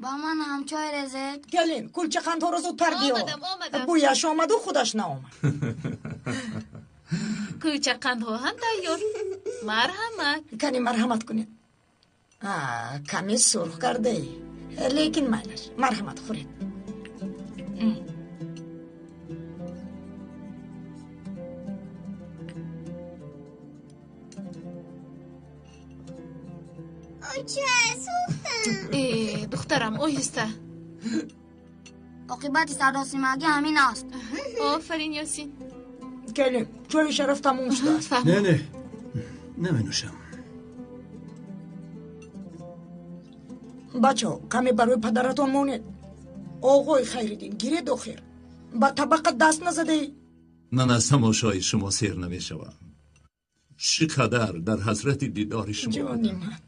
با من هم چای رزق. گلین کلچه قند ها رو زود پر بیار. آمدم. بویش آمد و خودش نآمد. کوچه قند ها هم تیار. مرحمت. کنی مرحمت کنید. کمی سرخ کرده ای. لیکن مایلش مرحمت خورید. دخترم اویسته. عاقبت صدا سیماگی همین است. آفرین یاسین. گلین چای شرف تموم شده. نه نمی نوشم. بچه کمی برای پدرتون مونید. آقای خیریدین گیرید و خیر. با طبقت دست نزده ای؟ من از تماشای شما سیر نمی شوم. چقدر در حضرت دیدار شما جانی من.